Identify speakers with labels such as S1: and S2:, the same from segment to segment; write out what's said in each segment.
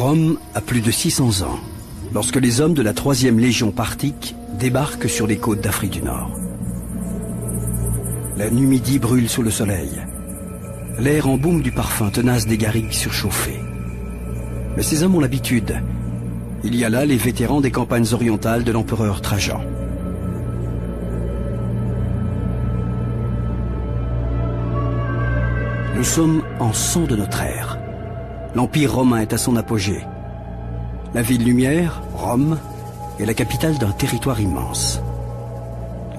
S1: Rome a plus de 600 ans, lorsque les hommes de la 3e Légion parthique débarquent sur les côtes d'Afrique du Nord. La Numidie brûle sous le soleil. L'air embaume du parfum tenace des garrigues surchauffées. Mais ces hommes ont l'habitude. Il y a là les vétérans des campagnes orientales de l'empereur Trajan. Nous sommes en 100 de notre ère. L'Empire romain est à son apogée. La ville lumière, Rome, est la capitale d'un territoire immense.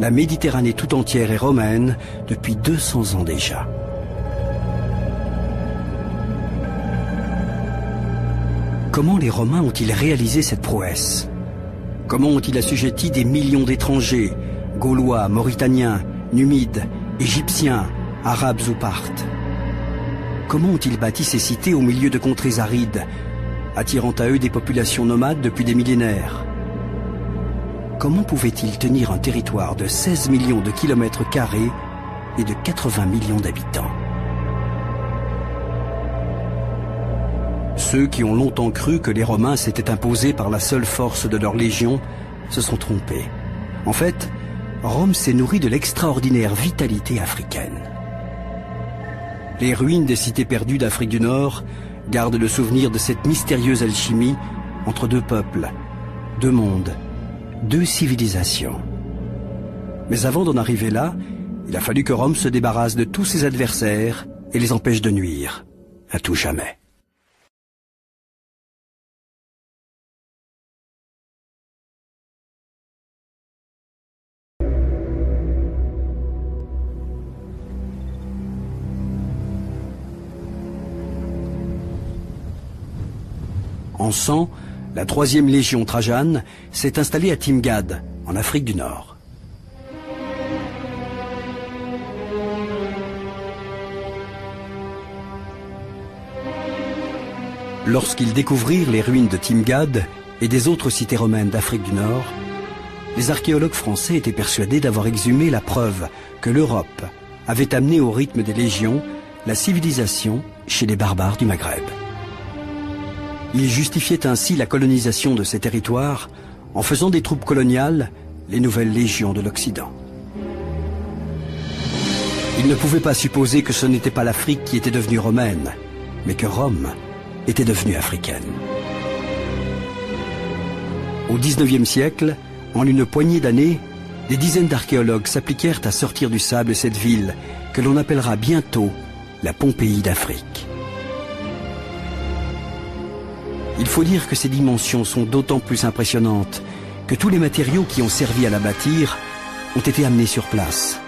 S1: La Méditerranée tout entière est romaine depuis 200 ans déjà. Comment les Romains ont-ils réalisé cette prouesse? Comment ont-ils assujetti des millions d'étrangers, Gaulois, Mauritaniens, Numides, Égyptiens, Arabes ou Parthes? Comment ont-ils bâti ces cités au milieu de contrées arides, attirant à eux des populations nomades depuis des millénaires? Comment pouvaient-ils tenir un territoire de 16 millions de kilomètres carrés et de 80 millions d'habitants? Ceux qui ont longtemps cru que les Romains s'étaient imposés par la seule force de leur légion se sont trompés. En fait, Rome s'est nourrie de l'extraordinaire vitalité africaine. Les ruines des cités perdues d'Afrique du Nord gardent le souvenir de cette mystérieuse alchimie entre deux peuples, deux mondes, deux civilisations. Mais avant d'en arriver là, il a fallu que Rome se débarrasse de tous ses adversaires et les empêche de nuire, à tout jamais. En 100, la 3e Légion Trajane s'est installée à Timgad, en Afrique du Nord. Lorsqu'ils découvrirent les ruines de Timgad et des autres cités romaines d'Afrique du Nord, les archéologues français étaient persuadés d'avoir exhumé la preuve que l'Europe avait amené au rythme des légions la civilisation chez les barbares du Maghreb. Ils justifiaient ainsi la colonisation de ces territoires en faisant des troupes coloniales les nouvelles légions de l'Occident. Ils ne pouvaient pas supposer que ce n'était pas l'Afrique qui était devenue romaine, mais que Rome était devenue africaine. Au XIXe siècle, en une poignée d'années, des dizaines d'archéologues s'appliquèrent à sortir du sable cette ville que l'on appellera bientôt la Pompéi d'Afrique. Il faut dire que ces dimensions sont d'autant plus impressionnantes que tous les matériaux qui ont servi à la bâtir ont été amenés sur place.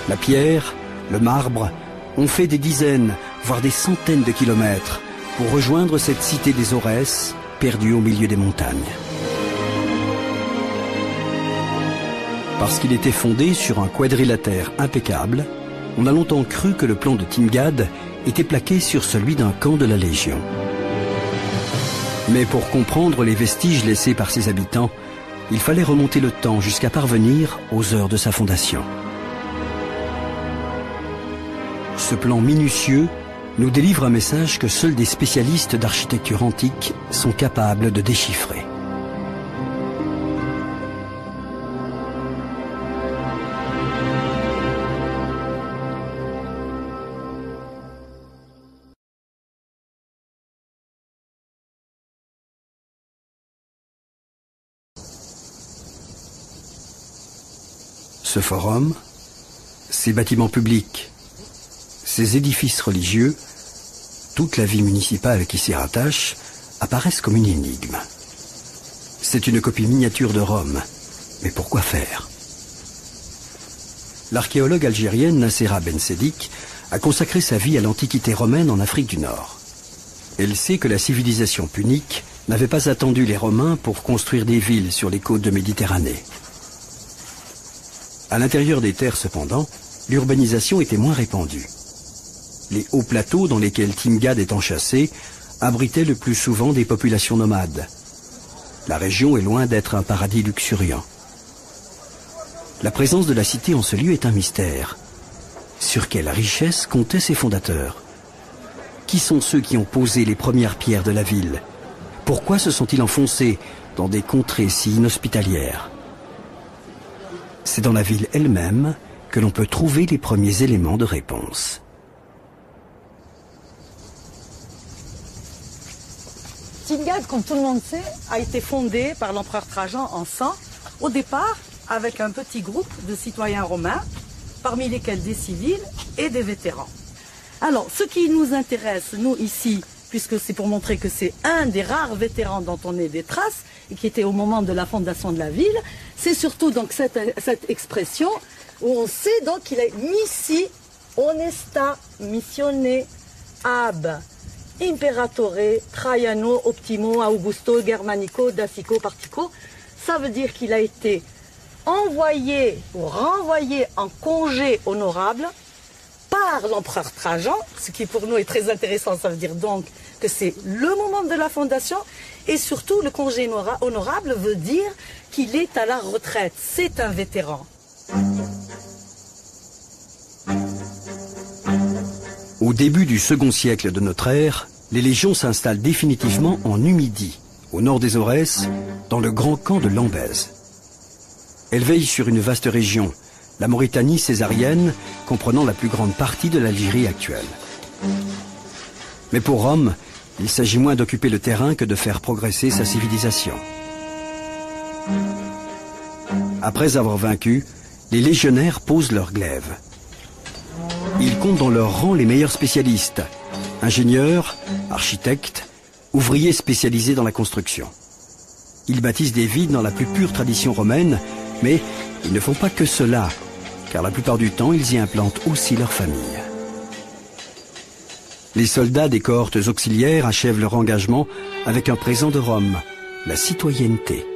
S1: La pierre, le marbre ont fait des dizaines, voire des centaines de kilomètres pour rejoindre cette cité des Aurès, perdue au milieu des montagnes. Parce qu'il était fondé sur un quadrilatère impeccable, on a longtemps cru que le plan de Timgad était plaqué sur celui d'un camp de la Légion. Mais pour comprendre les vestiges laissés par ses habitants, il fallait remonter le temps jusqu'à parvenir aux heures de sa fondation. Ce plan minutieux nous délivre un message que seuls des spécialistes d'architecture antique sont capables de déchiffrer. Ce forum, ces bâtiments publics, ces édifices religieux, toute la vie municipale qui s'y rattache, apparaissent comme une énigme. C'est une copie miniature de Rome, mais pourquoi faire? L'archéologue algérienne Nassera Ben Sedik a consacré sa vie à l'antiquité romaine en Afrique du Nord. Elle sait que la civilisation punique n'avait pas attendu les Romains pour construire des villes sur les côtes de Méditerranée. À l'intérieur des terres, cependant, l'urbanisation était moins répandue. Les hauts plateaux dans lesquels Timgad est enchâssé abritaient le plus souvent des populations nomades. La région est loin d'être un paradis luxuriant. La présence de la cité en ce lieu est un mystère. Sur quelle richesse comptaient ses fondateurs? Qui sont ceux qui ont posé les premières pierres de la ville? Pourquoi se sont-ils enfoncés dans des contrées si inhospitalières? C'est dans la ville elle-même que l'on peut trouver les premiers éléments de réponse.
S2: Timgad, comme tout le monde sait, a été fondé par l'empereur Trajan en 100, au départ avec un petit groupe de citoyens romains, parmi lesquels des civils et des vétérans. Alors, ce qui nous intéresse, nous, ici, puisque c'est pour montrer que c'est un des rares vétérans dont on ait des traces, et qui était au moment de la fondation de la ville, c'est surtout donc cette expression où on sait donc qu'il est missi honesta missione ab imperatore Traiano optimo Augusto Germanico Dacico Partico. Ça veut dire qu'il a été envoyé ou renvoyé en congé honorable par l'empereur Trajan, ce qui pour nous est très intéressant. Ça veut dire donc que c'est le moment de la fondation, et surtout le congé honorable veut dire qu'il est à la retraite, c'est un vétéran.
S1: Au début du second siècle de notre ère, les légions s'installent définitivement en Numidie, au nord des Aurès, dans le grand camp de Lambèse. Elles veillent sur une vaste région, la Mauritanie césarienne, comprenant la plus grande partie de l'Algérie actuelle. Mais pour Rome, il s'agit moins d'occuper le terrain que de faire progresser sa civilisation. Après avoir vaincu, les légionnaires posent leur glaive. Ils comptent dans leur rang les meilleurs spécialistes, ingénieurs, architectes, ouvriers spécialisés dans la construction. Ils bâtissent des villes dans la plus pure tradition romaine, mais ils ne font pas que cela, car la plupart du temps, ils y implantent aussi leur famille. Les soldats des cohortes auxiliaires achèvent leur engagement avec un présent de Rome, la citoyenneté.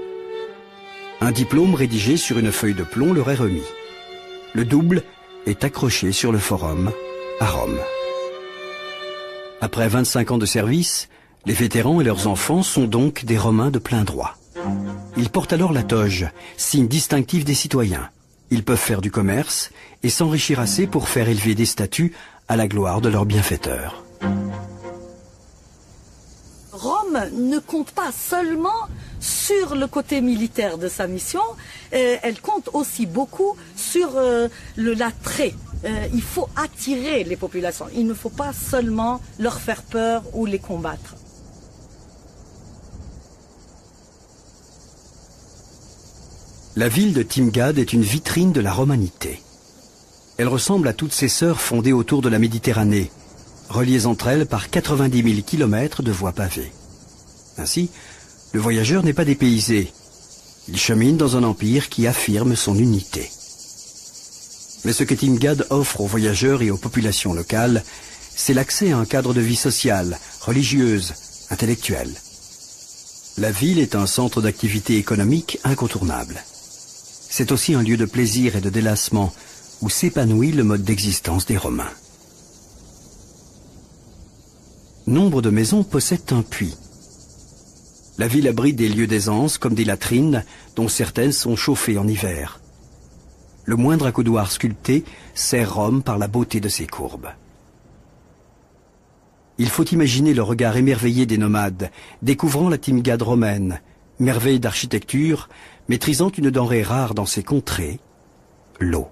S1: Un diplôme rédigé sur une feuille de plomb leur est remis. Le double est accroché sur le forum à Rome. Après 25 ans de service, les vétérans et leurs enfants sont donc des Romains de plein droit. Ils portent alors la toge, signe distinctif des citoyens. Ils peuvent faire du commerce et s'enrichir assez pour faire élever des statues à la gloire de leur bienfaiteur.
S2: Rome ne compte pas seulement sur le côté militaire de sa mission, elle compte aussi beaucoup sur l'attrait. Il faut attirer les populations, il ne faut pas seulement leur faire peur ou les combattre.
S1: La ville de Timgad est une vitrine de la romanité. Elle ressemble à toutes ses sœurs fondées autour de la Méditerranée, reliées entre elles par 90 000 kilomètres de voies pavées. Ainsi, le voyageur n'est pas dépaysé. Il chemine dans un empire qui affirme son unité. Mais ce que Timgad offre aux voyageurs et aux populations locales, c'est l'accès à un cadre de vie sociale, religieuse, intellectuelle. La ville est un centre d'activité économique incontournable. C'est aussi un lieu de plaisir et de délassement où s'épanouit le mode d'existence des Romains. Nombre de maisons possèdent un puits. La ville abrite des lieux d'aisance comme des latrines dont certaines sont chauffées en hiver. Le moindre accoudoir sculpté sert Rome par la beauté de ses courbes. Il faut imaginer le regard émerveillé des nomades, découvrant la Timgad romaine, merveille d'architecture, maîtrisant une denrée rare dans ces contrées, l'eau.